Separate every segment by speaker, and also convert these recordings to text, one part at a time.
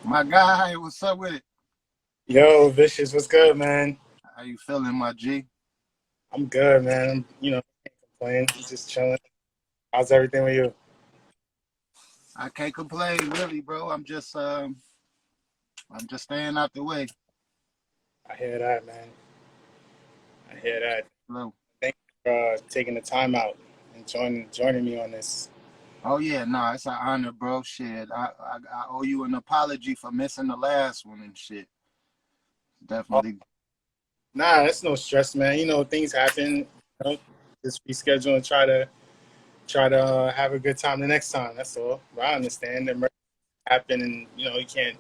Speaker 1: My guy, what's up with it?
Speaker 2: Yo, Vicious, what's good, man?
Speaker 1: How you feeling, my G?
Speaker 2: I'm good, man. Can't complain. Just chilling. How's everything with you?
Speaker 1: I can't complain, really, bro. I'm just staying out the way.
Speaker 2: I hear that, man. I hear that.
Speaker 1: Hello.
Speaker 2: Thank you for taking the time out and joining me on this.
Speaker 1: Oh yeah, nah, it's an honor, bro. Shit, I owe you an apology for missing the last one and shit.
Speaker 2: Oh,
Speaker 1: Definitely.
Speaker 2: nah, that's no stress, man. Things happen. Just reschedule and try to have a good time the next time. That's all. But I understand that happen, and you can't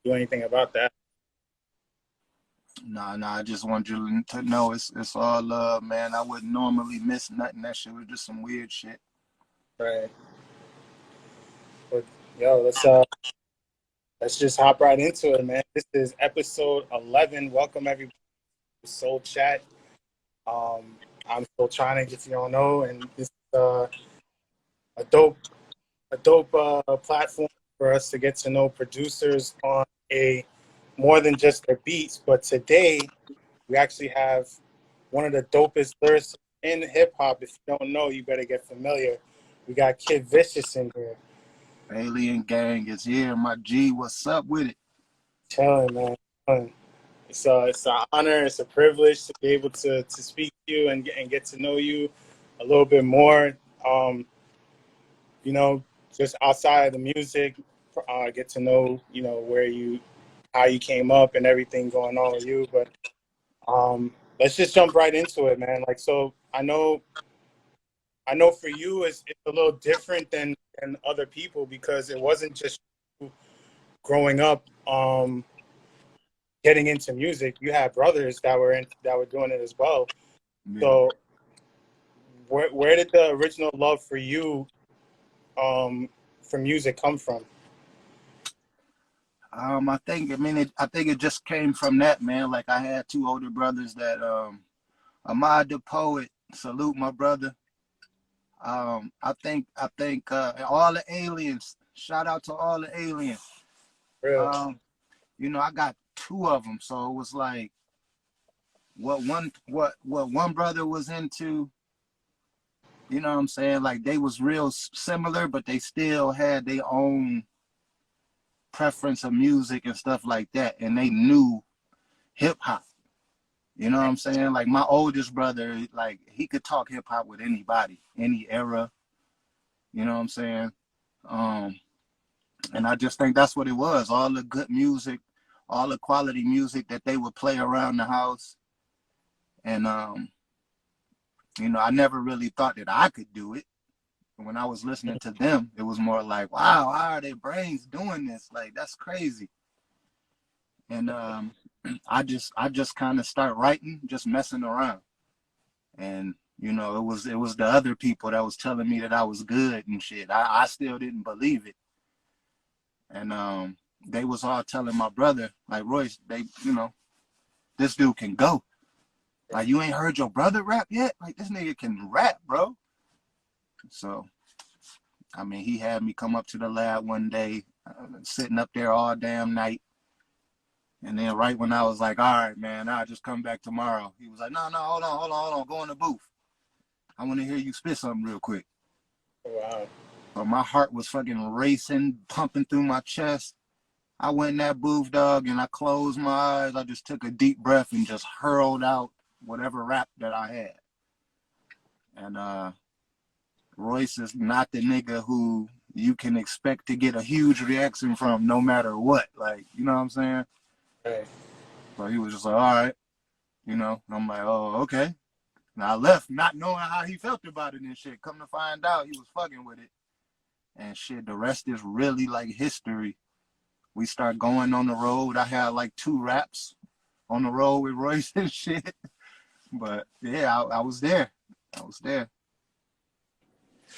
Speaker 2: do anything about that.
Speaker 1: Nah. I just want you to know it's all love, man. I wouldn't normally miss nothing. That shit was just some weird shit.
Speaker 2: Right. But yo, let's just hop right into it, man. This is episode 11. Welcome everybody to Soul Chat. I'm Soul Tronic, if you don't know, and this is a dope, platform for us to get to know producers on a more than just their beats. But today, we actually have one of the dopest lyricists in hip hop. If you don't know, you better get familiar. We got Kid Vishis in here.
Speaker 1: Alien Gang is here, my G. What's up with it?
Speaker 2: Chilling, man. Chilling. It's an honor, it's a privilege to be able to speak to you and get to know you a little bit more. Um, you know, just outside of the music, get to know how you came up and everything going on with you. But let's just jump right into it, man. Like, so I know for you it's a little different than other people because it wasn't just you growing up. Getting into music, you had brothers that were doing it as well.
Speaker 1: Yeah.
Speaker 2: So where did the original love for you for music come from?
Speaker 1: I think it just came from that, man. Like I had two older brothers that Ahmad the poet, salute my brother. I think all the aliens, shout out to all the aliens.
Speaker 2: Real.
Speaker 1: Um, I got two of them, so it was like what one brother was into, you know what I'm saying? Like they was real similar, but they still had their own preference of music and stuff like that, and they knew hip hop. You know what I'm saying? Like my oldest brother, like he could talk hip hop with anybody, any era. You know what I'm saying? Um, and I just think that's what it was. All the good music, all the quality music that they would play around the house. And I never really thought that I could do it. When I was listening to them, it was more like, wow, how are their brains doing this? Like that's crazy. And I just kind of start writing, just messing around. And it was the other people that was telling me that I was good and shit. I still didn't believe it. And they was all telling my brother, like Royce, this dude can go. Like you ain't heard your brother rap yet? Like this nigga can rap, bro. So I mean, he had me come up to the lab one day, sitting up there all damn night. And then right when I was like, all right, man, I'll just come back tomorrow. He was like, no, hold on, go in the booth. I want to hear you spit something real quick.
Speaker 2: Wow.
Speaker 1: So my heart was fucking racing, pumping through my chest. I went in that booth, dog, and I closed my eyes. I just took a deep breath and just hurled out whatever rap that I had. And Royce is not the nigga who you can expect to get a huge reaction from no matter what. Like, you know what I'm saying?
Speaker 2: Right.
Speaker 1: So he was just like, all right, I'm like, oh, okay. And I left not knowing how he felt about it and shit. Come to find out, he was fucking with it. And shit, the rest is really like history. We start going on the road. I had like 2 raps on the road with Royce and shit. But yeah, I was there. I was there.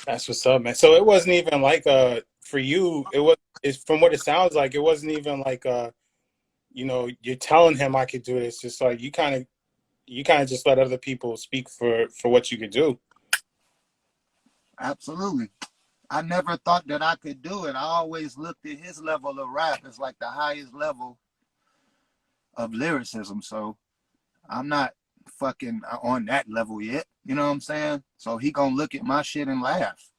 Speaker 2: That's what's up, man. So it wasn't even like for you, it's from what it sounds like, it wasn't even like you're telling him I could do this. It's like you kind of just let other people speak for what you could do.
Speaker 1: Absolutely. I never thought that I could do it. I always looked at his level of rap as like the highest level of lyricism. So I'm not fucking on that level yet. You know what I'm saying? So he gonna look at my shit and laugh.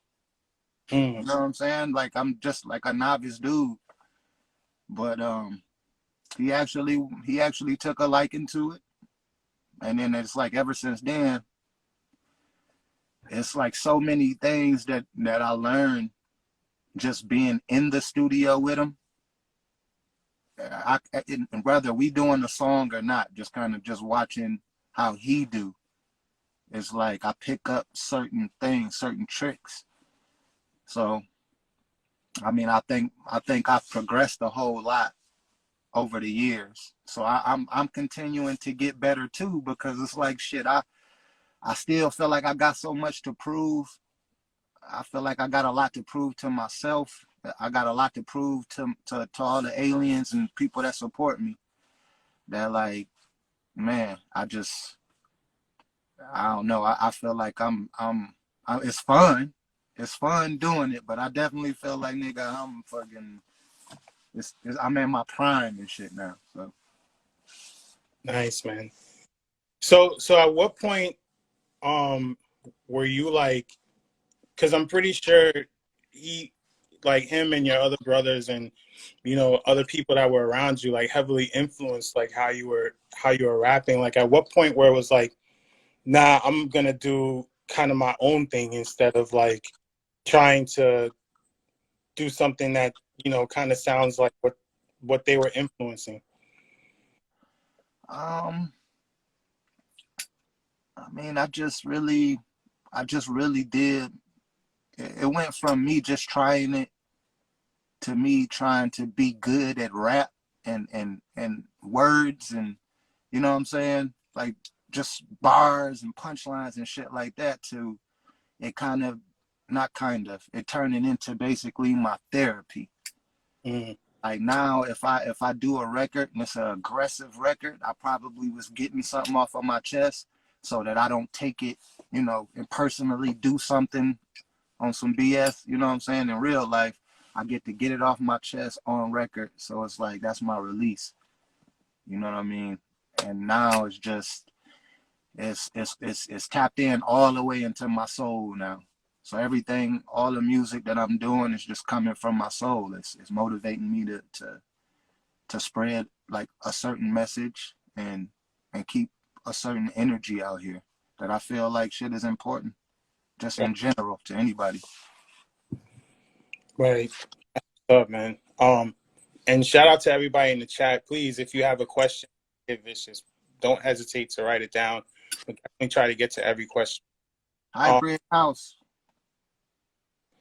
Speaker 1: You know what I'm saying? Like I'm just like a novice dude. But he actually took a liking to it. And then it's like ever since then, it's like so many things that I learned just being in the studio with him. And whether we doing the song or not, just kind of just watching how he do, it's like I pick up certain things, certain tricks. So I mean, I think I've progressed a whole lot over the years. So I'm continuing to get better too, because it's like shit. I still feel like I got so much to prove. I feel like I got a lot to prove to myself. I got a lot to prove to all the aliens and people that support me. That like, man, I don't know. I feel like it's fun. It's fun doing it, but I definitely feel like, nigga, I'm fucking, I'm in my prime and shit now. So
Speaker 2: Nice, man. So at what point were you like, because I'm pretty sure he, like him and your other brothers and, you know, other people that were around you, like heavily influenced like how you were rapping. Like at what point where it was like, nah, I'm gonna do kind of my own thing instead of like trying to do something that, you know, kind of sounds like what they were influencing?
Speaker 1: I mean, I just really did. It went from me just trying it to me trying to be good at rap and words, and you know what I'm saying, like just bars and punchlines and shit like that, to it kind of, not kind of, it turning into basically my therapy. Like now, if I do a record and it's an aggressive record, I probably was getting something off of my chest so that I don't take it, you know, and personally do something on some BS, you know what I'm saying, in real life. I get to get it off my chest on record. So it's like, that's my release. You know what I mean? And now it's just, it's tapped in all the way into my soul now. So everything, all the music that I'm doing is just coming from my soul. It's motivating me to spread like a certain message and keep a certain energy out here that I feel like shit is important, just in general, to anybody.
Speaker 2: Right. What's up, man? And shout out to everybody in the chat. Please, if you have a question, Kid Vicious, don't hesitate to write it down. We'll definitely try to get to every question.
Speaker 1: Hybrid House.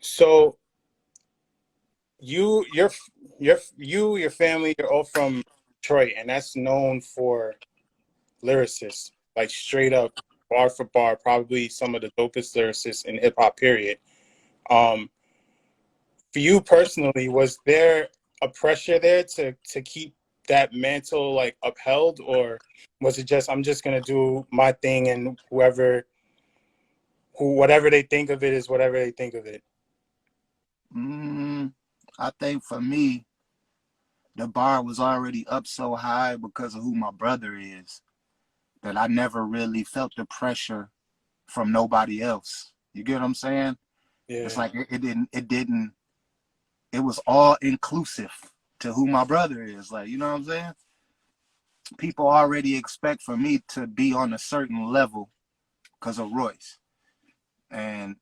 Speaker 2: So your family, you're all from Detroit, and that's known for lyricists, like straight up, bar for bar, probably some of the dopest lyricists in hip hop, period. For you personally, was there a pressure there to keep that mantle like upheld, or was it just, I'm just gonna do my thing and whatever they think of it is whatever they think of it?
Speaker 1: I think for me, the bar was already up so high because of who my brother is, that I never really felt the pressure from nobody else. You get what I'm saying?
Speaker 2: Yeah.
Speaker 1: It's like it was all inclusive to who my brother is. Like, you know what I'm saying? People already expect for me to be on a certain level because of Royce. And,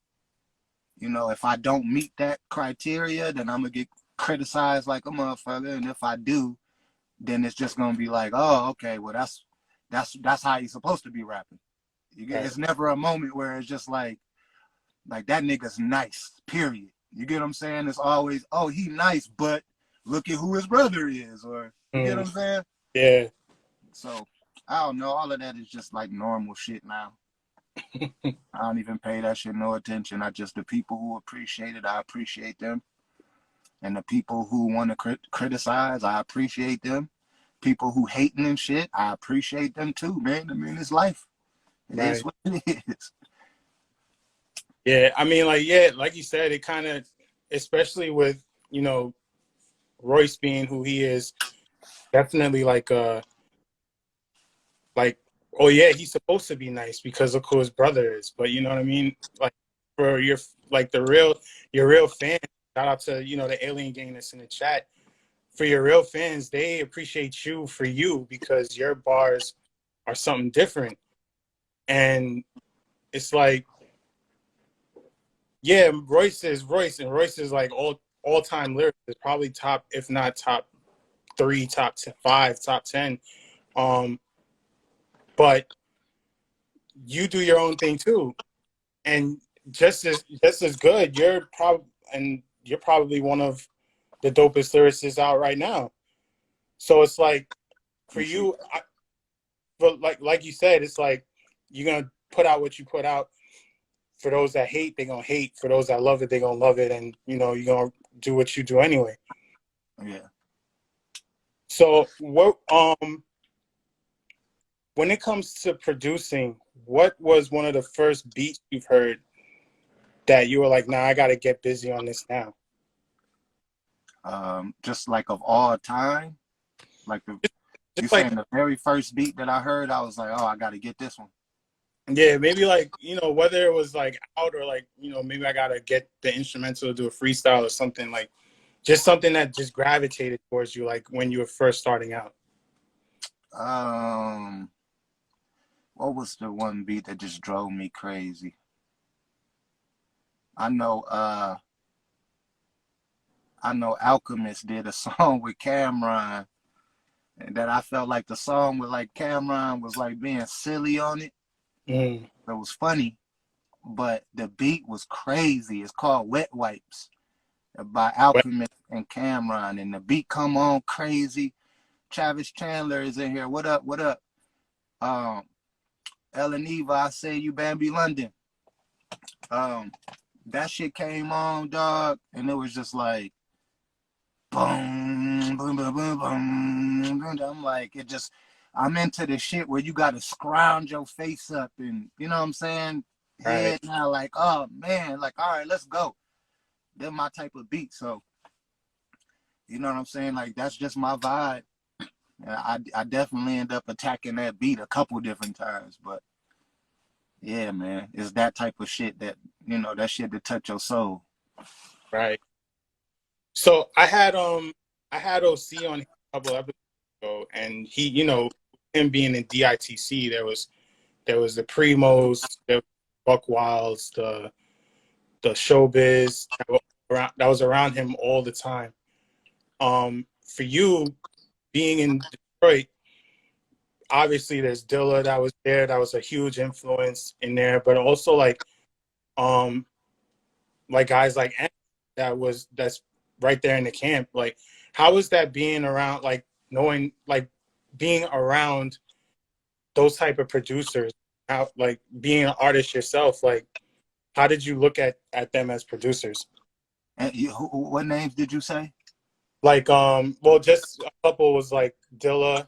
Speaker 1: you know, if I don't meet that criteria, then I'm going to get criticized like a motherfucker. And if I do, then it's just going to be like, oh, okay, well, that's how you're supposed to be rapping. It's never a moment where it's just like that nigga's nice, period. You get what I'm saying? It's always, oh, he nice, but look at who his brother is, or you get what I'm saying?
Speaker 2: Yeah.
Speaker 1: So I don't know. All of that is just like normal shit now. I don't even pay that shit no attention. The people who appreciate it, I appreciate them. And the people who want to criticize, I appreciate them. People who hating and shit, I appreciate them too, man. I mean, it's life. It is what it is.
Speaker 2: Yeah, I mean, like, yeah, like you said, it kind of, especially with, you know, Royce being who he is, definitely like, oh yeah, he's supposed to be nice because of who his brother is. But you know what I mean? Like for your like your real fans, shout out to, you know, the alien gang that's in the chat. For your real fans, they appreciate you for you because your bars are something different. And it's like, yeah, Royce is Royce, and Royce is like all time lyrics is probably top, if not top three, top 10, five, top 10. But you do your own thing too, and just as good. You're probably one of the dopest lyricists out right now. So it's like for
Speaker 1: Appreciate
Speaker 2: you, but like you said, it's like you're gonna put out what you put out. For those that hate, they're gonna hate. For those that love it, they're gonna love it, and you know you're gonna do what you do anyway.
Speaker 1: that. Yeah.
Speaker 2: So what when it comes to producing, what was one of the first beats you've heard that you were like, nah, I gotta get busy on this now?
Speaker 1: Just like of all time, like you
Speaker 2: Just like,
Speaker 1: saying the very first beat that I heard, I was like, oh, I got to get this one.
Speaker 2: yeah, maybe like, you know, whether it was like out or like, you know, maybe I gotta get the instrumental to do a freestyle or something, like just something that just gravitated towards you, like when you were first starting out.
Speaker 1: Um, what was the one beat that just drove me crazy? I know, I know Alchemist did a song with Cameron, and that I felt like the song with like Cameron was like being silly on it.
Speaker 2: Mm.
Speaker 1: It was funny, but the beat was crazy. It's called Wet Wipes by Alchemist and Cameron, and the beat come on crazy. Travis Chandler is in here. What up? What up? Um, Ellen Eva, I say you Bambi London. Um, that shit came on, dog, and it was just like boom, boom, boom, boom, boom, boom. I'm like, it just, I'm into the shit where you gotta scrounge your face up and, you know what I'm saying?
Speaker 2: Right.
Speaker 1: Head now, like, oh man, like, all right, let's go. They're my type of beat. So, you know what I'm saying? Like, that's just my vibe. And I definitely end up attacking that beat a couple different times. But yeah, man, it's that type of shit that, you know, that shit that touch your soul.
Speaker 2: Right. So I had OC on a couple episodes ago, and he, you know, him being in DITC, there was the Primos, there was Buck Wilds, the Showbiz that was around him all the time. For you being in Detroit, obviously there's Dilla that was there, that was a huge influence in there, but also um like guys like Ant that's right there in the camp. Like, how was that being around, like knowing, like being around those type of producers? How, like being an artist yourself, like how did you look at them as producers?
Speaker 1: And you, what names did you say?
Speaker 2: Like, well, just a couple was like Dilla,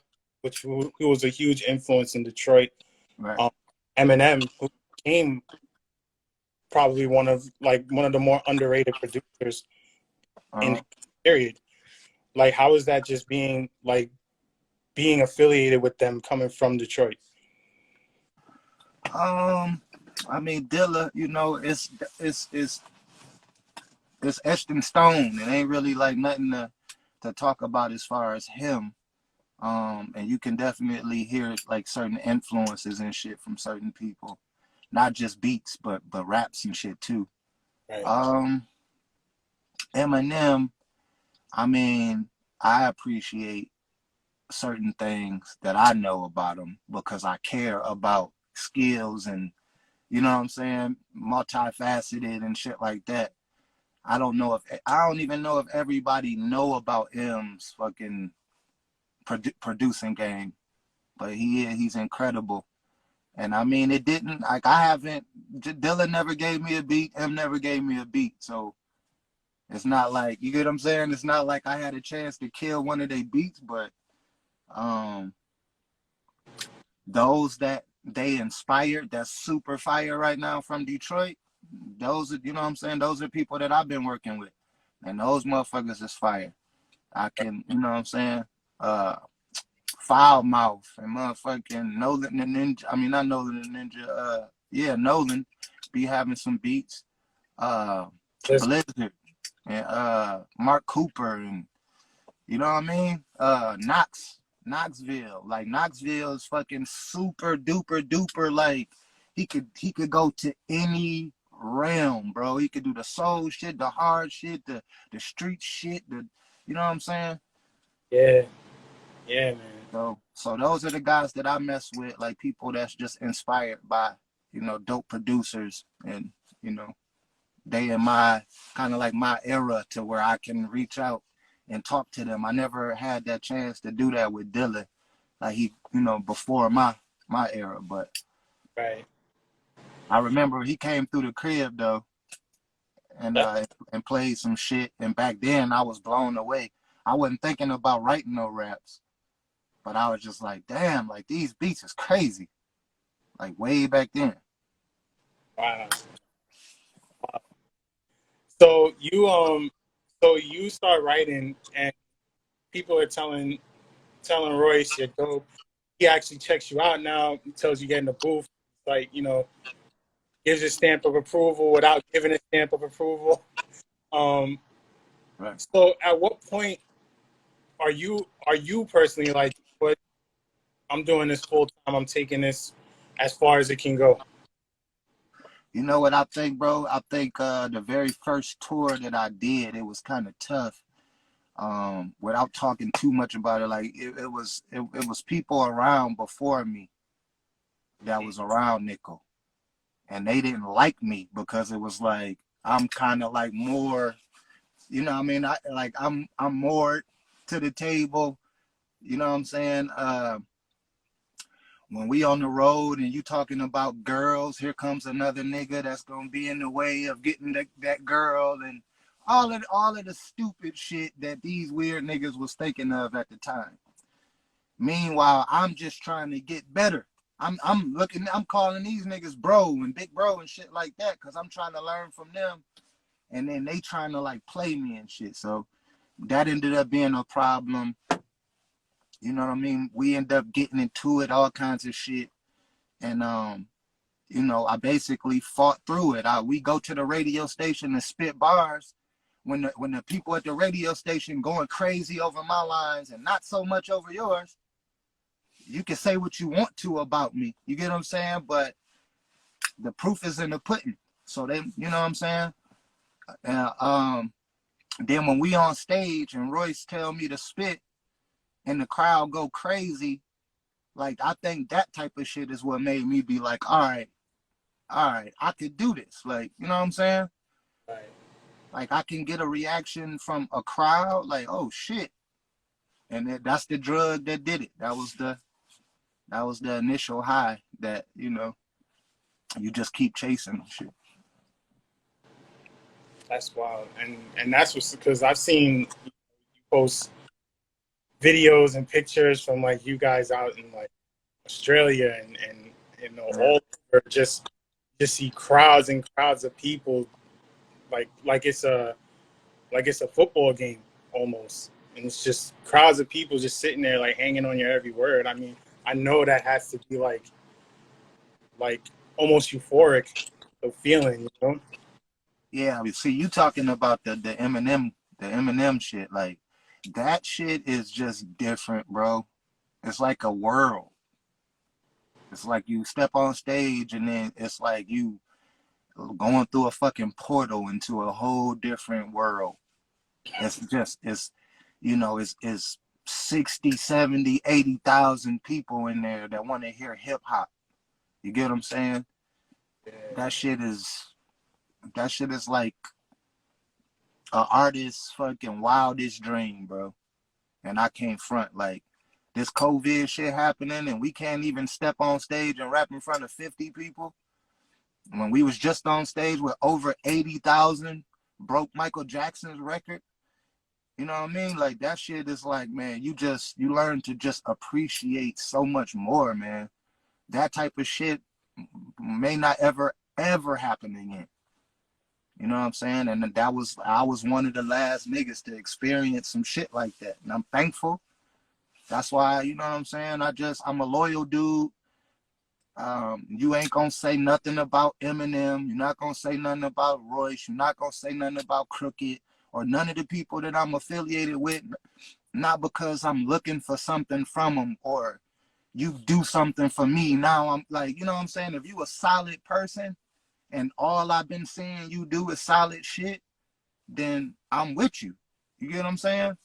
Speaker 2: who was a huge influence in Detroit.
Speaker 1: Right.
Speaker 2: Eminem, who became probably one of the more underrated producers in
Speaker 1: Uh,
Speaker 2: his period. Like, how is that just being affiliated with them coming from Detroit?
Speaker 1: I mean, Dilla, you know, it's etched in stone. It ain't really like nothing to talk about as far as him. And you can definitely hear like certain influences and shit from certain people, not just beats, but raps and shit too.
Speaker 2: Right.
Speaker 1: Um, Eminem, I mean, I appreciate certain things that I know about him because I care about skills and, you know what I'm saying, multifaceted and shit like that. I don't even know if everybody know about M's fucking producing game, but he's incredible. And I mean, it didn't like I haven't. Dylan never gave me a beat. M never gave me a beat. So it's not like, you get what I'm saying. It's not like I had a chance to kill one of their beats, but um, those that they inspired, that's super fire right now from Detroit. Those are, you know what I'm saying. Those are people that I've been working with. and those motherfuckers is fire. I can, you know what I'm saying? Foul Mouth and motherfucking Nolan the Ninja. I mean, not Nolan the Ninja. Yeah, Nolan be having some beats. Blizzard and Mark Cooper and you know what I mean? Knoxville. Like Knoxville is fucking super duper duper. Like he could go to any realm, bro. He could do the soul shit, the hard shit, the street shit, you know what I'm saying?
Speaker 2: Yeah. Yeah, man.
Speaker 1: So those are the guys that I mess with, like people that's just inspired by, you know, dope producers and, you know, they in my kind of like my era to where I can reach out and talk to them. I never had that chance to do that with Dylan, like he, you know, before my era. But
Speaker 2: Right.
Speaker 1: I remember he came through the crib though, and played some shit. And back then I was blown away. I wasn't thinking about writing no raps, but I was just like, damn, like these beats is crazy. Like way back then.
Speaker 2: Wow. So you start writing, and people are telling Royce you're dope. He actually checks you out now. He tells you get in the booth, like, you know, gives a stamp of approval without giving a stamp of approval.
Speaker 1: Right.
Speaker 2: So at what point are you personally like, what, I'm doing this full time, I'm taking this as far as it can go?
Speaker 1: You know what I think, bro? I think the very first tour that I did, it was kind of tough. Without talking too much about it, like it was people around before me that was around Nickel, and they didn't like me because it was like I'm kind of like more, you know what I mean? I'm more to the table, you know what I'm saying? When we on the road and you talking about girls, here comes another nigga that's gonna be in the way of getting that girl and all of the stupid shit that these weird niggas was thinking of at the time. Meanwhile, I'm just trying to get better. I'm calling these niggas bro and big bro and shit like that because I'm trying to learn from them, and then they trying to like play me and shit. So that ended up being a problem. You know what I mean? We end up getting into it, all kinds of shit. And you know, I basically fought through it. We go to the radio station and spit bars. When the people at the radio station going crazy over my lines and not so much over yours, you can say what you want to about me. You get what I'm saying? But the proof is in the pudding. So they, you know what I'm saying? Then when we on stage and Royce tell me to spit and the crowd go crazy, like I think that type of shit is what made me be like, all right, I could do this. Like, you know what I'm saying?
Speaker 2: Right.
Speaker 1: Like I can get a reaction from a crowd, like, oh shit. And that's the drug that did it. That was the initial high that, you know, you just keep chasing shit.
Speaker 2: That's wild. And that's what's, because I've seen you post videos and pictures from like you guys out in like Australia and you know, all over, just see crowds and crowds of people like it's a football game almost. And it's just crowds of people just sitting there like hanging on your every word. I mean, I know that has to be like almost euphoric, the feeling, you know?
Speaker 1: Yeah, see, you talking about the Eminem shit. Like that shit is just different, bro. It's like a world. It's like you step on stage and then it's like you going through a fucking portal into a whole different world. It's you know, it's 60, 70, 80,000 people in there that want to hear hip hop. You get what I'm saying?
Speaker 2: Yeah.
Speaker 1: That shit is like an artist's fucking wildest dream, bro. And I can't front, like this COVID shit happening and we can't even step on stage and rap in front of 50 people. When we was just on stage with over 80,000, broke Michael Jackson's record. You know what I mean? Like that shit is like, man, you learn to just appreciate so much more, man. That type of shit may not ever happen again. You know what I'm saying? And I was one of the last niggas to experience some shit like that. And I'm thankful. That's why, you know what I'm saying? I'm a loyal dude. You ain't gonna say nothing about Eminem. You're not gonna say nothing about Royce. You're not gonna say nothing about Crooked or none of the people that I'm affiliated with. Not because I'm looking for something from them or you do something for me. Now I'm like, you know what I'm saying? If you a solid person and all I've been seeing you do is solid shit, then I'm with you. You get what I'm saying?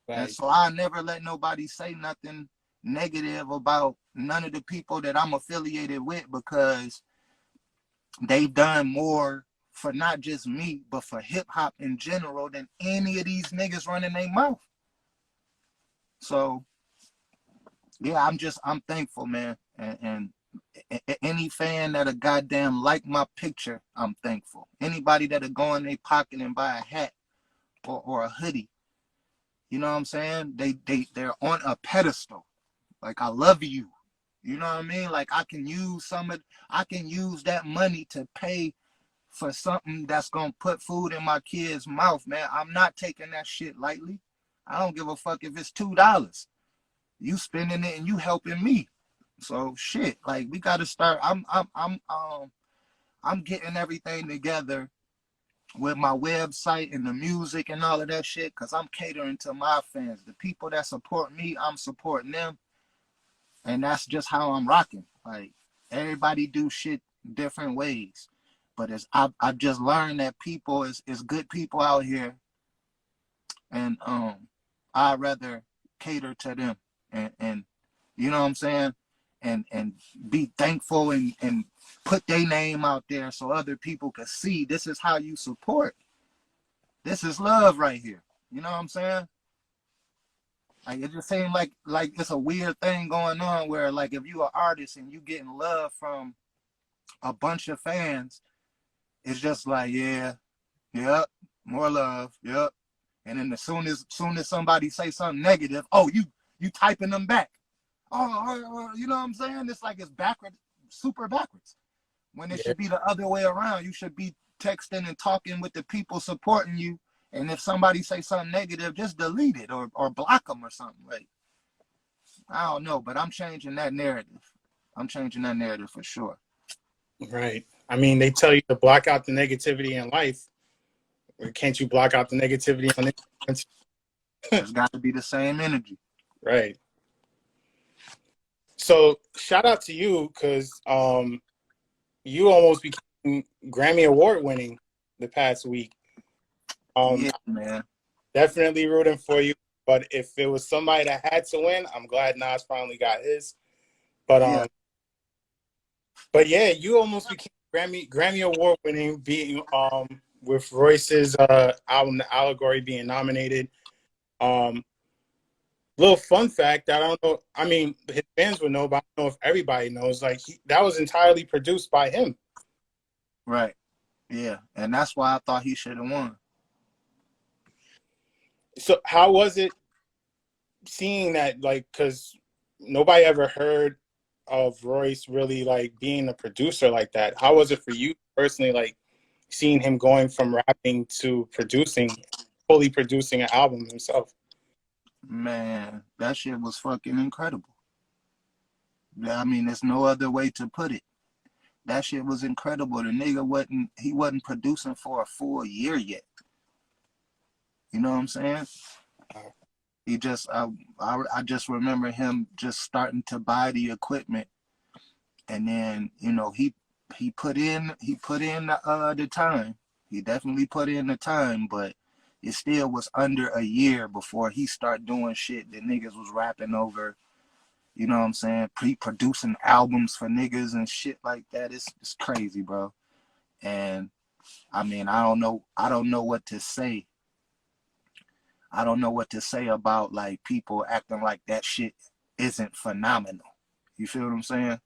Speaker 2: Right.
Speaker 1: And so I never let nobody say nothing negative about none of the people that I'm affiliated with because they've done more for not just me, but for hip hop in general than any of these niggas running their mouth. So yeah, I'm thankful, man. And any fan that'll goddamn like my picture, I'm thankful. Anybody that'll go in their pocket and buy a hat or a hoodie, you know what I'm saying? They're on a pedestal. Like, I love you. You know what I mean? Like, I can use that money to pay for something that's gonna put food in my kid's mouth, man. I'm not taking that shit lightly. I don't give a fuck if it's $2. You spending it and you helping me. So shit, like we gotta start. I'm getting everything together with my website and the music and all of that shit, cause I'm catering to my fans. The people that support me, I'm supporting them. And that's just how I'm rocking. Like, everybody do shit different ways. But I've just learned that people is good people out here. And I'd rather cater to them and you know what I'm saying? And be thankful and put their name out there so other people can see this is how you support. This is love right here. You know what I'm saying? Like, it just seems like it's a weird thing going on where, like, if you an artist and you getting love from a bunch of fans, it's just like, yeah, yep, more love, yep. And then as soon as somebody say something negative, oh, you typing them back. Oh, you know what I'm saying? It's like it's backwards, super backwards. When it should be the other way around. You should be texting and talking with the people supporting you. And if somebody say something negative, just delete it or block them or something. Like, I don't know, but I'm changing that narrative. I'm changing that narrative for sure.
Speaker 2: Right. I mean, they tell you to block out the negativity in life. Or can't you block out the negativity on it?
Speaker 1: It's got to be the same energy.
Speaker 2: Right. So shout out to you because you almost became Grammy Award winning the past week.
Speaker 1: Yeah, man.
Speaker 2: Definitely rooting for you. But if it was somebody that had to win, I'm glad Nas finally got his. But
Speaker 1: Yeah.
Speaker 2: But yeah, you almost became Grammy Award winning, being with Royce's album The Allegory being nominated. Little fun fact that I don't know. I mean, his fans would know, but I don't know if everybody knows. Like, that was entirely produced by him.
Speaker 1: Right. Yeah, and that's why I thought he should have won.
Speaker 2: So how was it seeing that? Like, because nobody ever heard of Royce really like being a producer like that. How was it for you personally, like seeing him going from rapping to fully producing an album himself?
Speaker 1: Man, that shit was fucking incredible. I mean, there's no other way to put it. That shit was incredible. The nigga wasn't producing for a full year yet. You know what I'm saying? He just I just remember him just starting to buy the equipment, and then he put in the time. He definitely put in the time, but it still was under a year before he started doing shit that niggas was rapping over. You know what I'm saying? Pre-producing albums for niggas and shit like that. It's crazy, bro. And I mean, I don't know what to say. I don't know what to say about like people acting like that shit isn't phenomenal. You feel what I'm saying?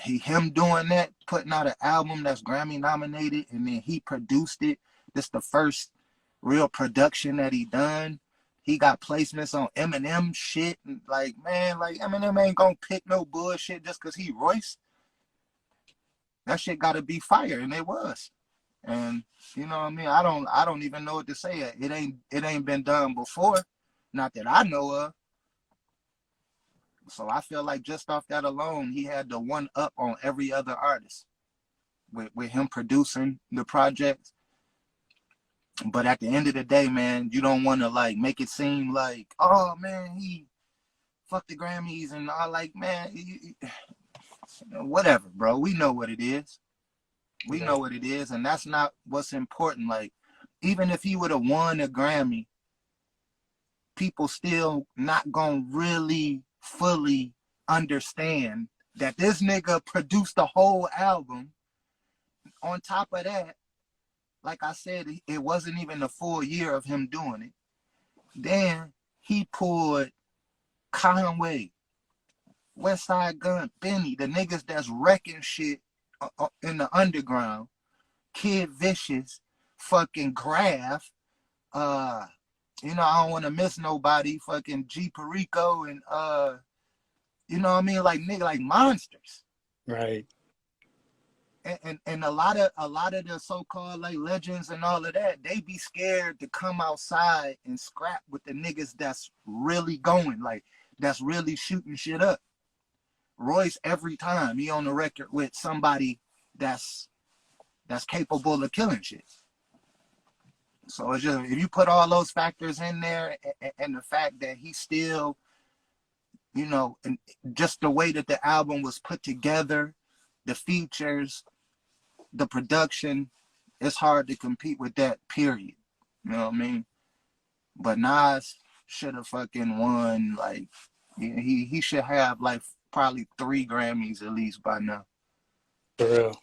Speaker 1: Him doing that, putting out an album that's Grammy nominated, and then he produced it. This the first real production that he done. He got placements on Eminem shit. And like, man, like Eminem ain't gonna pick no bullshit just cause he Royce. That shit gotta be fire, and it was. And you know what I mean? I don't even know what to say. It ain't been done before, not that I know of. So I feel like just off that alone, he had the one up on every other artist with him producing the project. But at the end of the day, man, you don't want to like make it seem like, oh man, he fucked the Grammys and all. Like, man, whatever, bro. We know what it is. We know what it is, and that's not what's important. Like, even if he would have won a Grammy, people still not gonna really fully understand that this nigga produced the whole album. On top of that, like I said, it wasn't even a full year of him doing it. Then he pulled Conway, Westside Gun, Benny, the niggas that's wrecking shit in the underground, Kid Vishis, fucking Graph, you know, I don't want to miss nobody, fucking G Perico and you know what I mean, like nigga, like monsters.
Speaker 2: Right.
Speaker 1: And a lot of the so-called like legends and all of that, they be scared to come outside and scrap with the niggas that's really going, like that's really shooting shit up. Royce, every time he on the record with somebody that's capable of killing shit. So it's just, if you put all those factors in there, and the fact that he still, you know, and just the way that the album was put together, the features, the production, it's hard to compete with that, period. You know what I mean? But Nas should have fucking won, like, he should have like probably 3 Grammys at least by now.
Speaker 2: For real.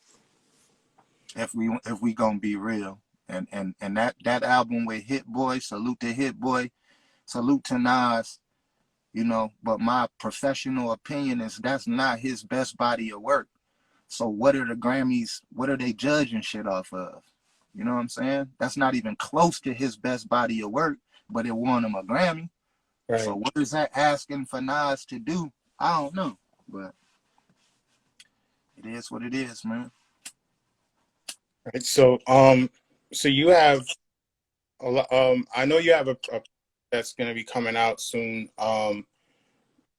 Speaker 1: If we gonna be real. And that album with Hit Boy, salute to Hit Boy, salute to Nas, you know, but my professional opinion is that's not his best body of work. So what are the Grammys, what are they judging shit off of? You know what I'm saying? That's not even close to his best body of work, but it won him a Grammy. Right. So what is that asking for Nas to do? I don't know, but it is what it is, man.
Speaker 2: Right. So so you have a lot, I know you have a that's going to be coming out soon.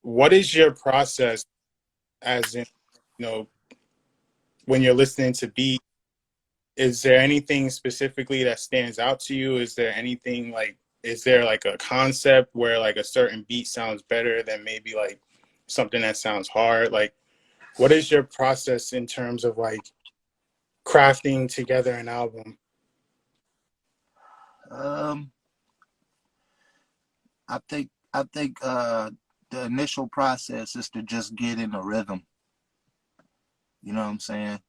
Speaker 2: What is your process, as in, you know, when you're listening to beat? Is there anything specifically that stands out to you? Is there anything like, is there like a concept where like a certain beat sounds better than maybe like something that sounds hard? Like, what is your process in terms of like crafting together an album?
Speaker 1: I think the initial process is to just get in the rhythm. You know what I'm saying?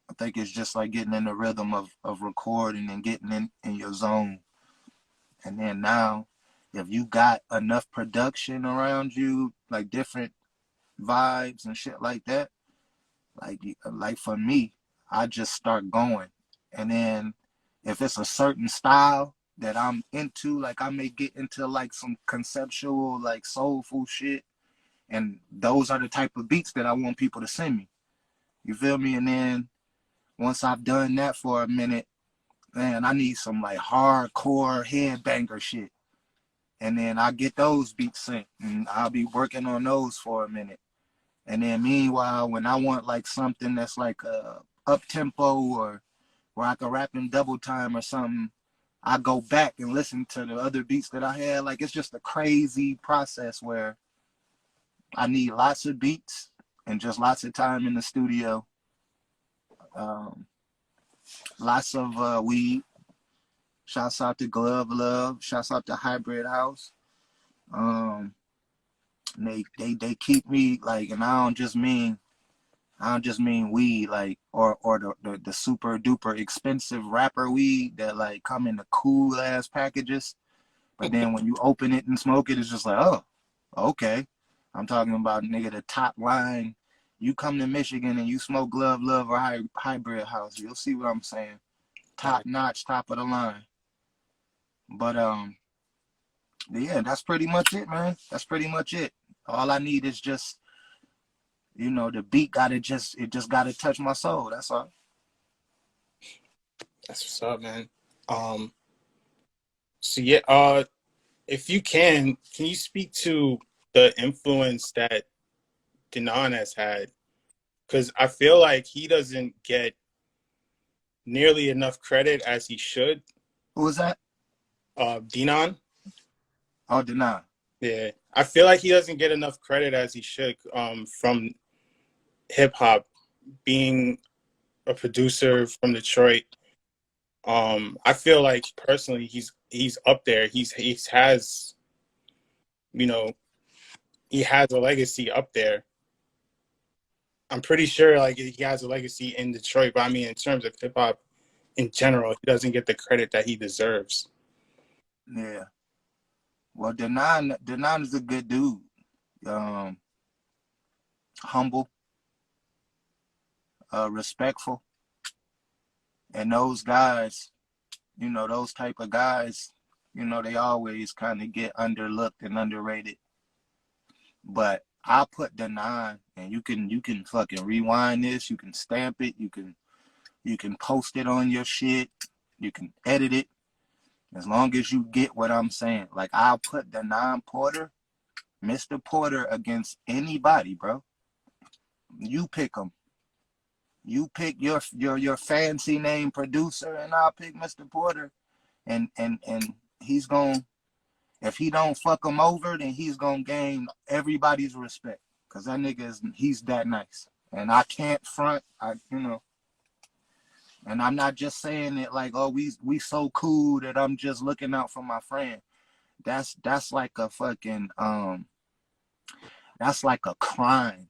Speaker 1: I think it's just like getting in the rhythm of recording and getting in your zone. And then now, if you got enough production around you, like different vibes and shit like that, like for me, I just start going. And then if it's a certain style that I'm into, like I may get into like some conceptual, like soulful shit. And those are the type of beats that I want people to send me. You feel me? And then once I've done that for a minute, man, I need some like hardcore headbanger shit. And then I get those beats sent and I'll be working on those for a minute. And then meanwhile, when I want like something that's like up tempo or where I can rap in double time or something, I go back and listen to the other beats that I had. Like it's just a crazy process where I need lots of beats and just lots of time in the studio. Lots of weed. Shouts out to Glove Love. Shouts out to Hybrid House. They keep me like, and I don't just mean weed, like or the super duper expensive rapper weed that like come in the cool ass packages, but then when you open it and smoke it, it's just like, oh, okay. I'm talking about, nigga, the top line. You come to Michigan and you smoke Glove Love or Hybrid House, you'll see what I'm saying. Top notch, top of the line. But yeah, that's pretty much it, man. That's pretty much it. All I need is just, you know, the beat gotta just gotta touch my soul. That's all.
Speaker 2: That's what's up, man. So yeah, if you can you speak to the influence that Denon has had? Because I feel like he doesn't get nearly enough credit as he should.
Speaker 1: Who was that?
Speaker 2: Denon.
Speaker 1: Oh, Deny.
Speaker 2: Yeah, I feel like he doesn't get enough credit as he should from hip hop, being a producer from Detroit. I feel like personally he's up there. He has, you know, he has a legacy up there. I'm pretty sure like he has a legacy in Detroit, but I mean in terms of hip hop in general, he doesn't get the credit that he deserves.
Speaker 1: Yeah. Well, Denon is a good dude. Humble, respectful, and those guys, those type of guys, they always kind of get underlooked and underrated. But I put Denon, and you can fucking rewind this, you can stamp it, you can post it on your shit, you can edit it, as long as you get what I'm saying. Like, I'll put Denon Porter, Mr. Porter, against anybody, bro. You pick him. You pick your fancy name producer, and I'll pick Mr. Porter, and he's gonna, if he don't fuck him over, then he's gonna gain everybody's respect, cause that nigga he's that nice, and I can't front. And I'm not just saying it like, oh, we so cool that I'm just looking out for my friend. That's like a fucking that's like a crime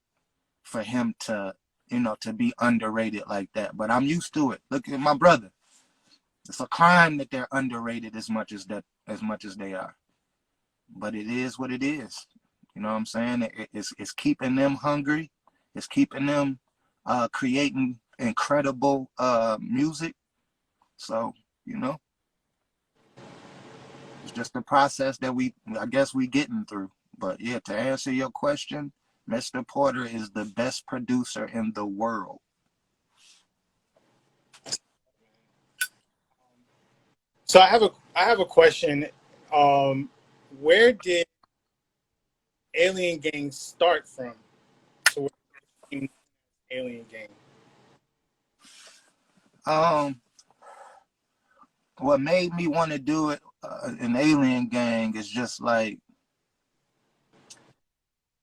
Speaker 1: for him to to be underrated like that. But I'm used to it. Look at my brother. It's a crime that they're underrated as much as they are. But it is what it is. You know what I'm saying? It's keeping them hungry. It's keeping them creating incredible music. So, it's just the process that I guess we getting through. But yeah, to answer your question, Mr. Porter is the best producer in the world.
Speaker 2: So I have a question. Where did Alien Gang start from? So where came Alien Gang?
Speaker 1: What made me want to do it, an Alien Gang, is just like,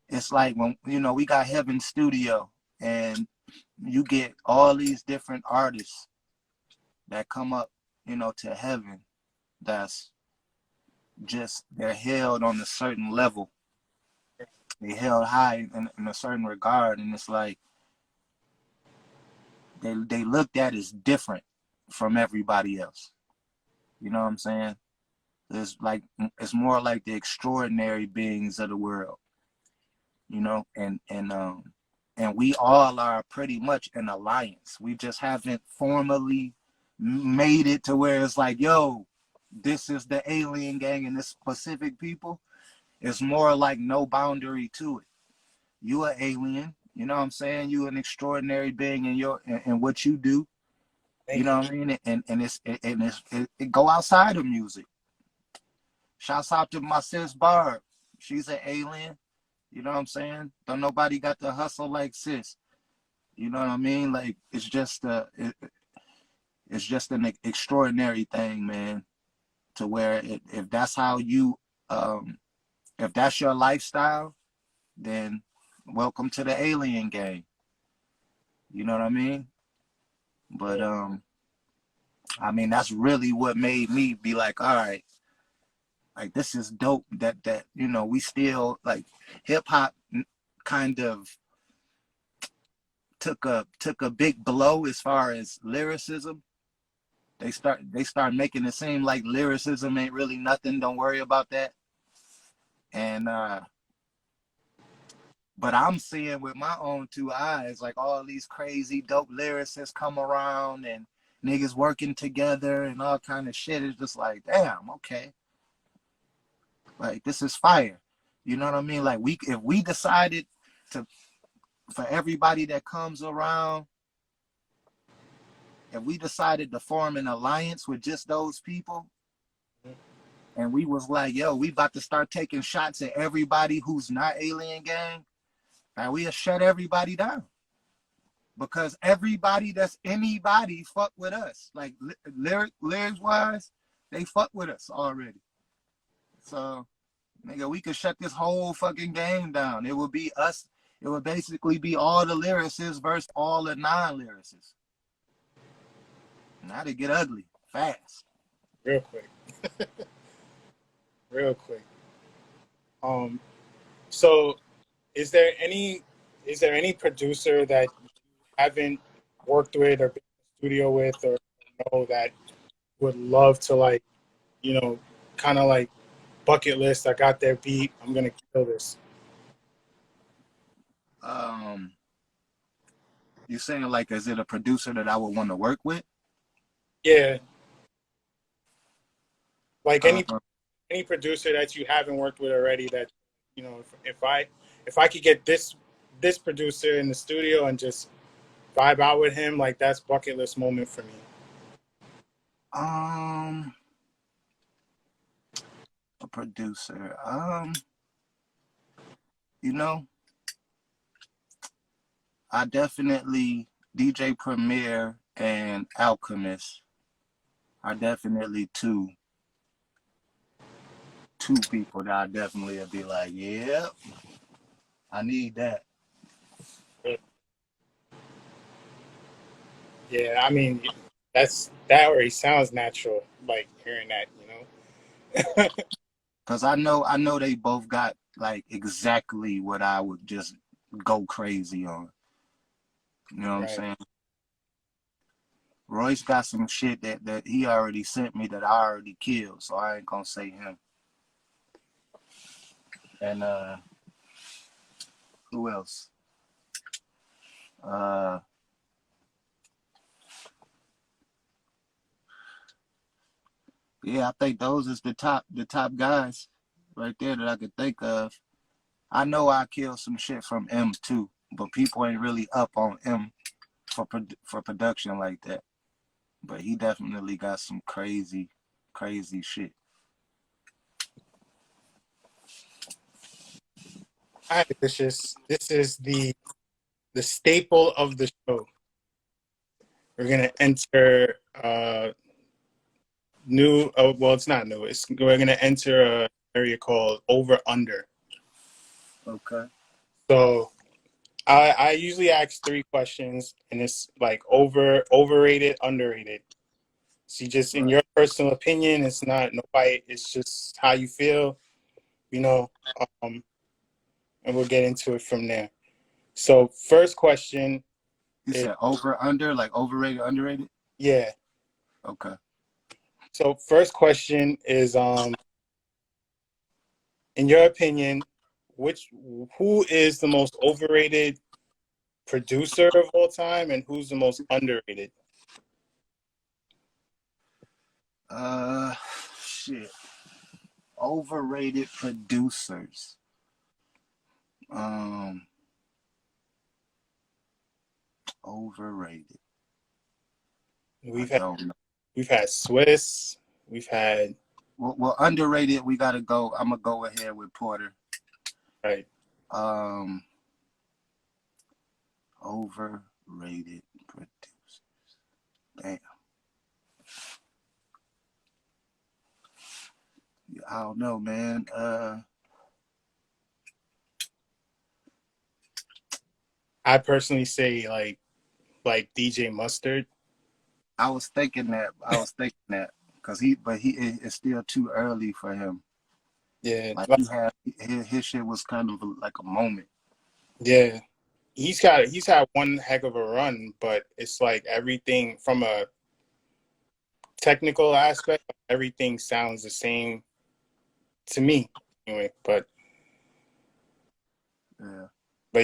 Speaker 1: it's like when we got Heaven Studio, and you get all these different artists that come up, to heaven. That's just, they're held on a certain level. They held high in a certain regard, and it's like they looked at as different from everybody else. You know what I'm saying? It's more like the extraordinary beings of the world, and we all are pretty much an alliance. We just haven't formally made it to where it's like, yo, this is the Alien Gang and this specific people. It's more like no boundary to it. You an alien, you know what I'm saying? You an extraordinary being in what you do. You know what I mean? And it go outside of music. Shouts out to my sis Barb. She's an alien. You know what I'm saying? Don't nobody got to hustle like sis. You know what I mean? Like, it's just an extraordinary thing, man. To where if that's how you, if that's your lifestyle, then welcome to the Alien Gang. You know what I mean? But I mean, that's really what made me be like, all right, like, this is dope that we still, like, hip hop kind of took a big blow as far as lyricism. They start making it seem like lyricism ain't really nothing. Don't worry about that. And but I'm seeing with my own two eyes, like, all these crazy dope lyricists come around, and niggas working together and all kind of shit. It's just like, damn, okay. Like, this is fire. You know what I mean? Like, if we decided for everybody that comes around, if we decided to form an alliance with just those people, and we was like, yo, we about to start taking shots at everybody who's not Alien Gang, and we'll shut everybody down. Because everybody that's anybody fuck with us. Like lyrics wise, they fuck with us already. So, nigga, we could shut this whole fucking game down. It would be us. It would basically be all the lyricists versus all the non-lyricists. Now they get ugly fast.
Speaker 2: Real quick. Real quick. So is there any producer that you haven't worked with or been in the studio with or know that would love to, like, you know, kind of like bucket list, I got their beat, I'm gonna kill this?
Speaker 1: You saying like, is it a producer that I would want to work with?
Speaker 2: Yeah. Like any
Speaker 1: Uh,
Speaker 2: producer that you haven't worked with already that, you know, if I could get this producer in the studio and just vibe out with him, like, that's bucket list moment for me.
Speaker 1: A producer. You know, I definitely DJ Premier and Alchemist are definitely two people that I definitely would be like, yeah, I need that.
Speaker 2: Yeah, I mean, that already sounds natural, like hearing that, you know.
Speaker 1: Cause I know they both got like exactly what I would just go crazy on. You know what I'm saying? Royce got some shit that he already sent me that I already killed, so I ain't gonna say him. And who else? Yeah, I think those is the top guys right there that I could think of. I know I killed some shit from M too, but people ain't really up on M for production like that. But he definitely got some crazy shit.
Speaker 2: All right, Vicious. This is the staple of the show. We're gonna enter new. Oh, well, it's not new. We're gonna enter a area called over under.
Speaker 1: Okay.
Speaker 2: So I usually ask 3 questions, and it's like overrated, underrated. So just in your personal opinion, it's not no fight. It's just how you feel, you know. And we'll get into it from there. So first question.
Speaker 1: You said over under, like overrated, underrated?
Speaker 2: Yeah.
Speaker 1: Okay.
Speaker 2: So first question is, in your opinion, who is the most overrated producer of all time, and who's the most underrated?
Speaker 1: Shit. Overrated producers. Overrated.
Speaker 2: We've had Swiss. We've had.
Speaker 1: Well, underrated. We gotta go. I'm gonna go ahead with Porter.
Speaker 2: Right.
Speaker 1: Overrated producers. Damn. I don't know, man.
Speaker 2: I personally say like DJ Mustard.
Speaker 1: I was thinking that because it's still too early for him.
Speaker 2: Yeah.
Speaker 1: Like his shit was kind of like a moment.
Speaker 2: Yeah. He's had one heck of a run, but it's like everything from a technical aspect, everything sounds the same to me anyway. But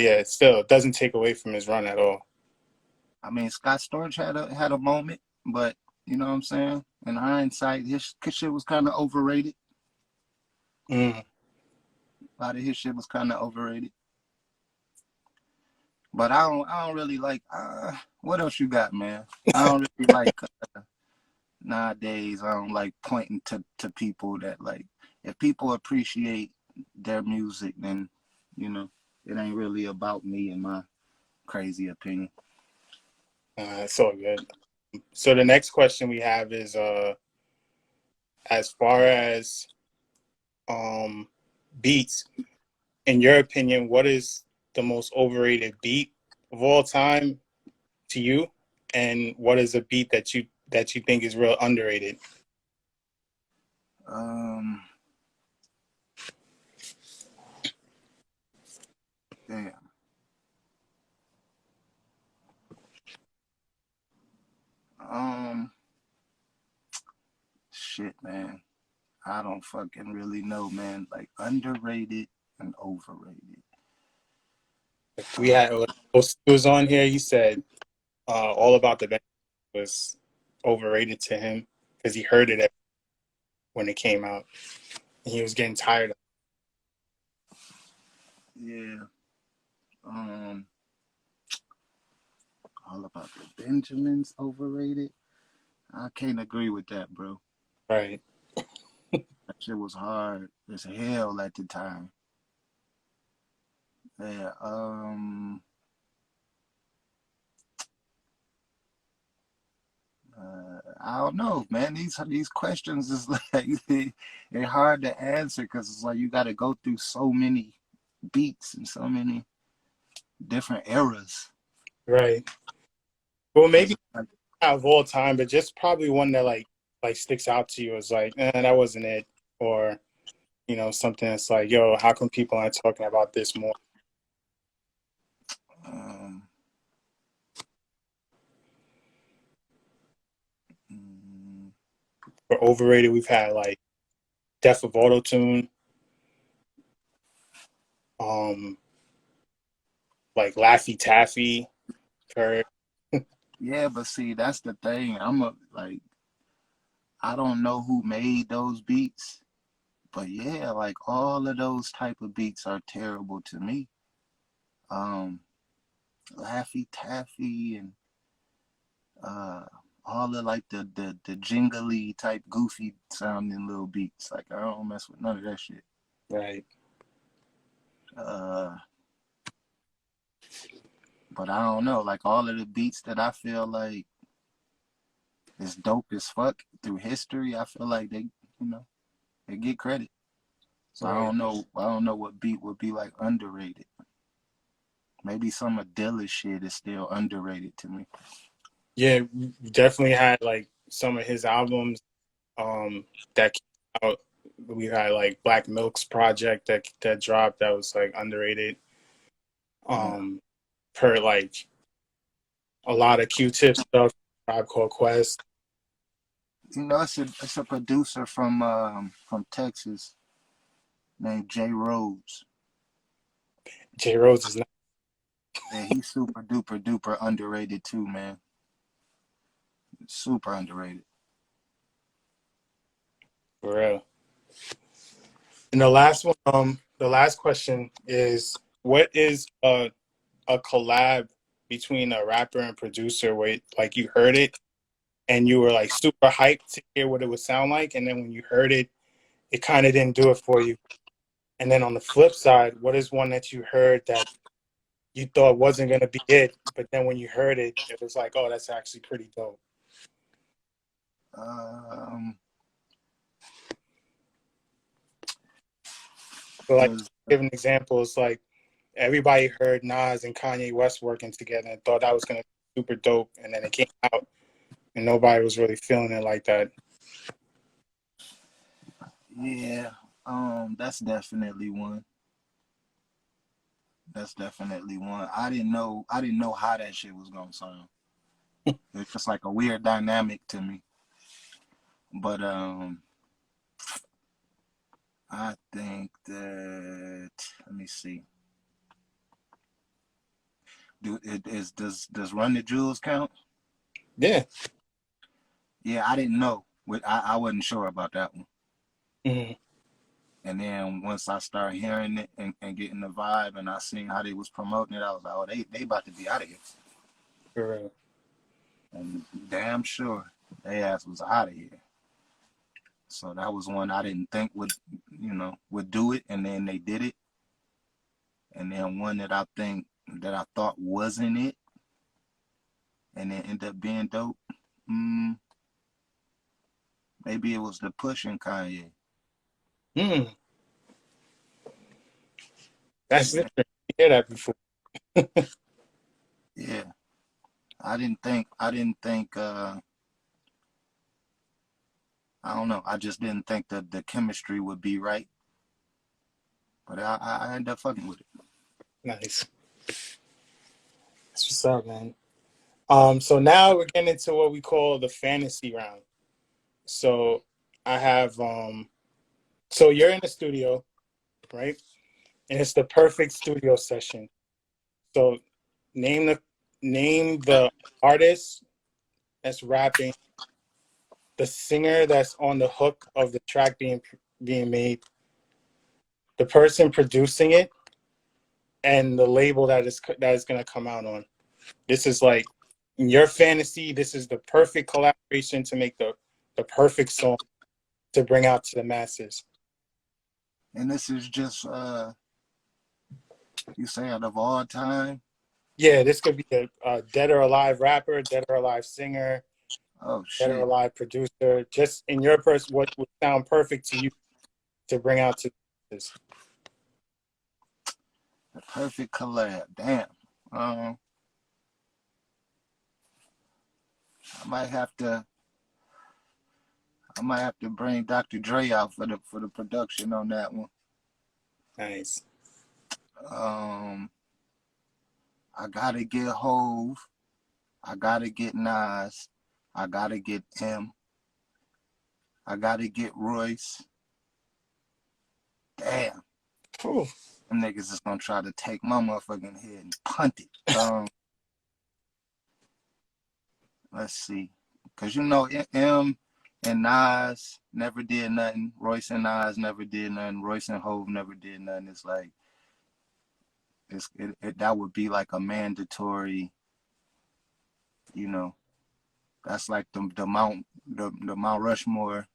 Speaker 2: yeah, it still doesn't take away from his run at all.
Speaker 1: I mean, Scott Storch had a moment, but you know what I'm saying? In hindsight, his shit was kind of overrated. A lot of his shit was kind of overrated. But I don't really like. What else you got, man? I don't really like nowadays. I don't like pointing to people that like. If people appreciate their music, then you know it ain't really about me in my crazy opinion.
Speaker 2: It's all good. So the next question we have is as far as um beats, in your opinion, what is the most overrated beat of all time to you, and what is a beat that you think is real underrated?
Speaker 1: Um, damn. Um, shit, man. I don't fucking really know, man. Like underrated and overrated.
Speaker 2: We had was on here. He said all about the band was overrated to him because he heard it when it came out, and he was getting tired of
Speaker 1: Yeah. Um, all about the Benjamins overrated. I can't agree with that, bro.
Speaker 2: it. Right.
Speaker 1: That shit was hard as hell at the time. Yeah. I don't know, man. These questions is like they're hard to answer because it's like you got to go through so many beats and so many different eras.
Speaker 2: Right. Well, maybe
Speaker 1: Cause like,
Speaker 2: not of all time, but just probably one that like sticks out to you as like, that wasn't it, or something that's like, yo, how come people aren't talking about this more?
Speaker 1: um, mm,
Speaker 2: For overrated, we've had like Death of Auto Tune, um, like Laffy Taffy. For
Speaker 1: yeah, but see, that's the thing. I don't know who made those beats, but yeah, like all of those type of beats are terrible to me. Um, Laffy Taffy and uh, all of like the jingly type goofy sounding little beats. Like I don't mess with none of that shit.
Speaker 2: right.
Speaker 1: Uh, but I don't know. Like all of the beats that I feel like is dope as fuck through history, I feel like they get credit. So I
Speaker 2: Right.
Speaker 1: don't know. I don't know what beat would be like underrated. Maybe some of Dilla's shit is still underrated to me.
Speaker 2: Yeah, we definitely had like some of his albums that came out. We had like Black Milk's project that dropped that was like underrated.
Speaker 1: Yeah.
Speaker 2: Per like a lot of Q-Tip stuff, Tribe Called Quest.
Speaker 1: It's a producer from Texas named Jay Rhodes.
Speaker 2: J. Rose is not
Speaker 1: Yeah, he's super duper duper underrated too, man. Super underrated.
Speaker 2: for real. And the last question is, what is a collab between a rapper and producer where like you heard it and you were like super hyped to hear what it would sound like, and then when you heard it, it kind of didn't do it for you. And then on the flip side, what is one that you heard that you thought wasn't gonna be it, but then when you heard it, it was like, oh, that's actually pretty dope.
Speaker 1: Um,
Speaker 2: So like,
Speaker 1: there's
Speaker 2: give an example, it's like everybody heard Nas and Kanye West working together and thought that was gonna be super dope, and then it came out and nobody was really feeling it like that.
Speaker 1: yeah. That's definitely one. That's definitely one. I didn't know how that shit was gonna sound. It's just like a weird dynamic to me. But I think that let me see. Does Run the Jewels count?
Speaker 2: Yeah.
Speaker 1: Yeah, I didn't know. I wasn't sure about that one.
Speaker 2: Mm-hmm.
Speaker 1: And then once I started hearing it and getting the vibe, and I seen how they was promoting it, I was like, oh, they about to be out of here.
Speaker 2: For real.
Speaker 1: And damn sure they ass was out of here. So that was one I didn't think would do it, and then they did it. And then one that I thought wasn't it, and then ended up being dope. Maybe it was the Push and Kanye.
Speaker 2: That's different. You hear that before?
Speaker 1: Yeah, I didn't think. I don't know. I just didn't think that the chemistry would be right, but I ended up fucking with it.
Speaker 2: Nice. That's what's up, man. So now we're getting into what we call the fantasy round. So I have so you're in the studio, right? And it's the perfect studio session. So name the artist that's rapping, the singer that's on the hook of the track being made, the person producing it, and the label that is going to come out on. This is like in your fantasy. This is the perfect collaboration to make the perfect song to bring out to the masses.
Speaker 1: And this is just you say out of all time?
Speaker 2: Yeah, this could be a dead or alive rapper, dead or alive singer,
Speaker 1: Oh
Speaker 2: dead or
Speaker 1: shit!
Speaker 2: alive producer. Just in your person, what would sound perfect to you to bring out to this?
Speaker 1: The perfect collab. Damn. I might have to bring Dr. Dre out for the production on that one.
Speaker 2: Nice.
Speaker 1: I gotta get Hove. I gotta get Nas. I gotta get M. I gotta get Royce. Damn.
Speaker 2: Ooh.
Speaker 1: Them niggas is gonna try to take my motherfucking head and punt it. Let's see. Cause M and Nas never did nothing. Royce and Nas never did nothing. Royce and Hove never did nothing. It's like that would be like a mandatory, that's like the Mount Rushmore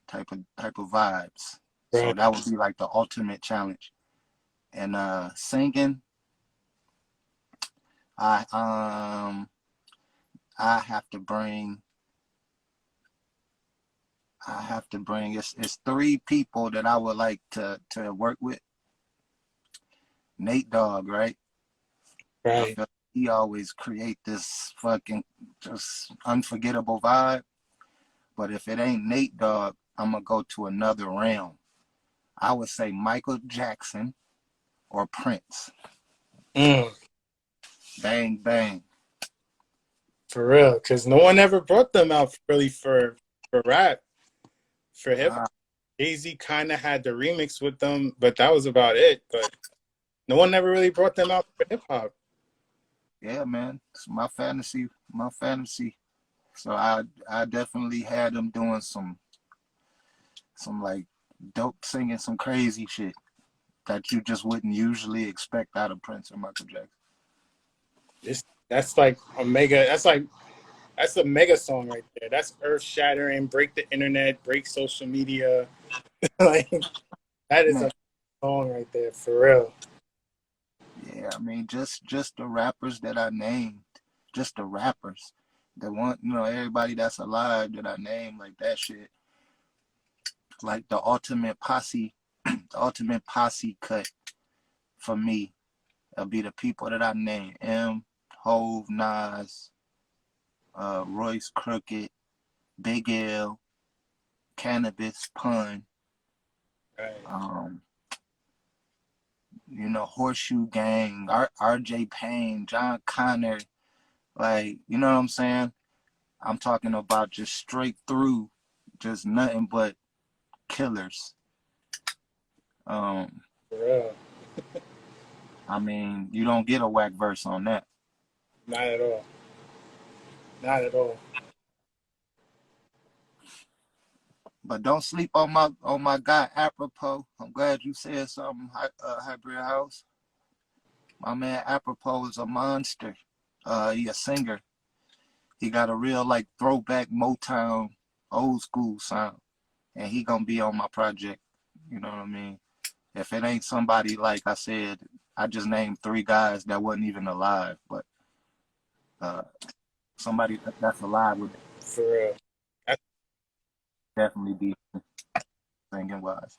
Speaker 1: type of vibes. So
Speaker 2: Right.
Speaker 1: that would be like the ultimate challenge. And singing, I have to bring it's three people that I would like to work with. Nate Dogg, right? I
Speaker 2: Right.
Speaker 1: feel like he always create this fucking just unforgettable vibe. But if it ain't Nate Dogg, I'm gonna go to another realm. I would say Michael Jackson or Prince. Bang bang.
Speaker 2: For real, because no one ever brought them out really for rap, for hip hop. Jay-Z kind of had the remix with them, but that was about it. But no one ever really brought them out for hip hop.
Speaker 1: Yeah, man, it's my fantasy. So I definitely had them doing some like dope singing some crazy shit that you just wouldn't usually expect out of Prince or Michael Jackson.
Speaker 2: That's like a mega. That's a mega song right there. That's earth shattering. Break the internet. Break social media. Like that is a song right there for real.
Speaker 1: Yeah, I mean, just the rappers that I named, just the rappers, the one, everybody that's alive that I named, like that shit, like the ultimate posse, cut for me. It'll be the people that I named: M, Hove, Nas, Royce, Crooked, Big L, Cannabis, Pun,
Speaker 2: Right.
Speaker 1: Horseshoe Gang, R.J. Payne, John Connor, like, you know what I'm saying? I'm talking about just straight through, just nothing but killers.
Speaker 2: For real.
Speaker 1: I mean, you don't get a whack verse on that.
Speaker 2: Not at all. Not at all.
Speaker 1: But don't sleep on my guy Apropos. I'm glad you said something, Hybrid House. My man Apropos is a monster. He a singer. He got a real like throwback Motown old school sound. And he gonna be on my project. You know what I mean? If it ain't somebody like I said, I just named 3 guys that wasn't even alive, but somebody that's alive would
Speaker 2: For real.
Speaker 1: definitely be singing wise.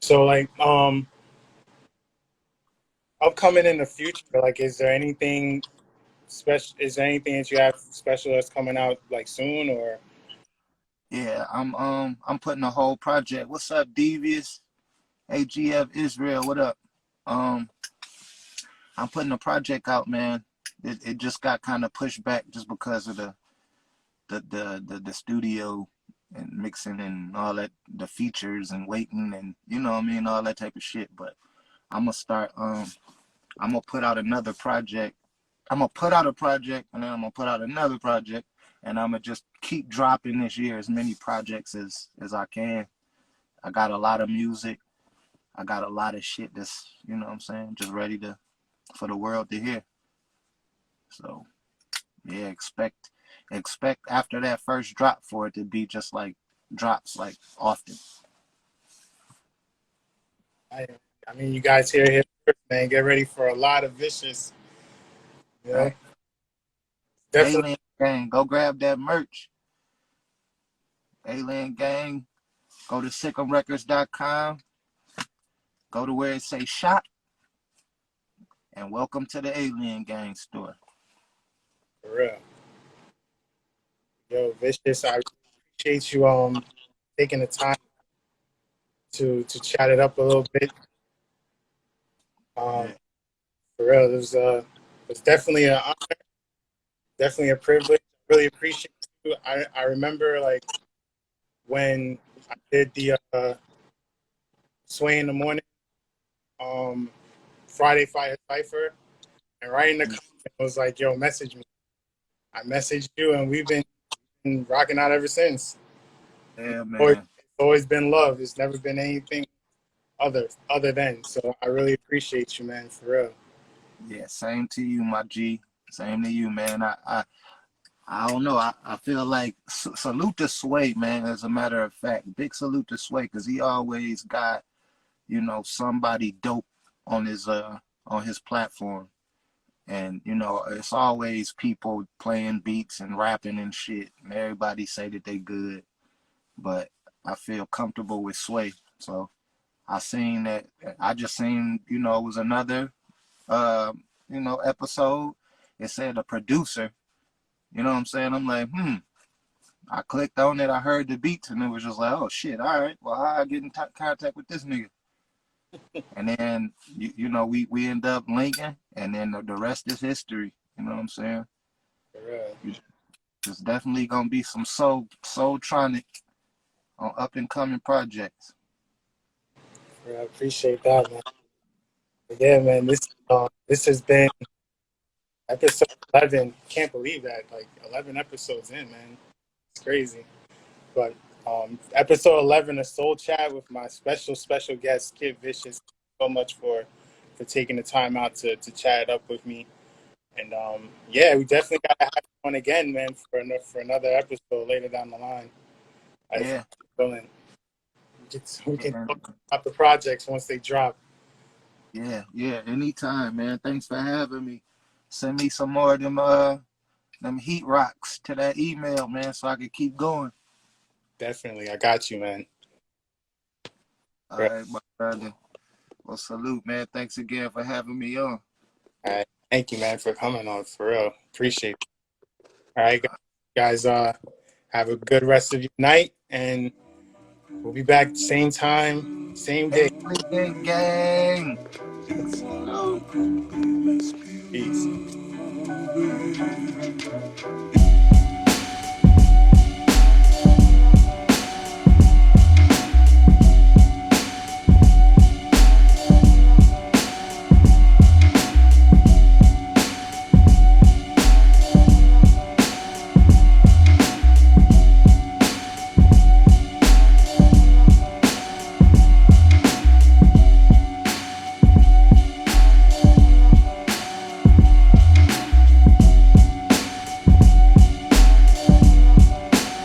Speaker 2: So like upcoming in the future, like is there anything special? Is there anything that you have special that's coming out like soon or?
Speaker 1: Yeah, I'm putting a whole project. What's up, Devious? AGF Israel, what up? I'm putting a project out, man. It just got kind of pushed back just because of the studio and mixing and all that, the features and waiting and you know what I mean, all that type of shit. But I'm gonna start. I'm gonna put out another project. I'm gonna put out a project and then I'm gonna put out another project and I'm gonna just keep dropping this year as many projects as I can. I got a lot of music. I got a lot of shit that's, you know what I'm saying, just ready for the world to hear. So yeah, expect after that first drop for it to be just like drops like often.
Speaker 2: I mean, you guys here first, man. Get ready for a lot of vicious. You know,
Speaker 1: Right?
Speaker 2: definitely.
Speaker 1: Alien Gang, go grab that merch. Alien Gang, go to sickemrecords.com, go to where it say shop, and welcome to the Alien Gang store.
Speaker 2: For real. Yo, vicious. I appreciate you taking the time to chat it up a little bit.
Speaker 1: Yeah.
Speaker 2: For real, it was definitely an honor, definitely a privilege. Really appreciate you. I remember like when I did the Sway in the Morning Friday Fire Cypher, and right in the comment it was like, yo, message me. I messaged you, and we've been rocking out ever since.
Speaker 1: Yeah,
Speaker 2: It's
Speaker 1: man.
Speaker 2: always been love. It's never been anything other than. So I really appreciate you, man, for real.
Speaker 1: Yeah, same to you, my G. Same to you, man. I don't know. I feel like salute to Sway, man. As a matter of fact, big salute to Sway because he always got, you know, somebody dope on his platform, and you know, it's always people playing beats and rapping and shit, and everybody say that they good, but I feel comfortable with Sway. So I seen that. I just seen, you know, it was another, uh, you know, episode. It said a producer. You know what I'm saying? I'm like, I clicked on it, I heard the beats, and it was just like, oh shit, all right, well, how I get in contact with this nigga? And then, you know, we end up linking, and then the rest is history. You know what I'm saying?
Speaker 2: For real.
Speaker 1: There's definitely gonna be some soultronic on up and coming projects.
Speaker 2: For real. I appreciate that, man. But yeah, man. This has been episode 11. Can't believe that. Like 11 episodes in, man. It's crazy. But episode 11 of Soul Chat with my special guest, Kid Vishis. So much for taking the time out to chat it up with me. And yeah, we definitely gotta have one again, man, for another episode later down the line.
Speaker 1: Yeah.
Speaker 2: We can
Speaker 1: Yeah,
Speaker 2: talk about the projects once they drop.
Speaker 1: yeah. Anytime, man. Thanks for having me. Send me some more of them heat rocks to that email, man, so I can keep going.
Speaker 2: Definitely, I got you, man.
Speaker 1: All right, my brother. Well, salute, man. Thanks again for having me on.
Speaker 2: All right, thank you, man, for coming on. For real, appreciate it. All right, guys. Have a good rest of your night, and we'll be back same time, same day.
Speaker 1: Alien Gang.
Speaker 2: Peace.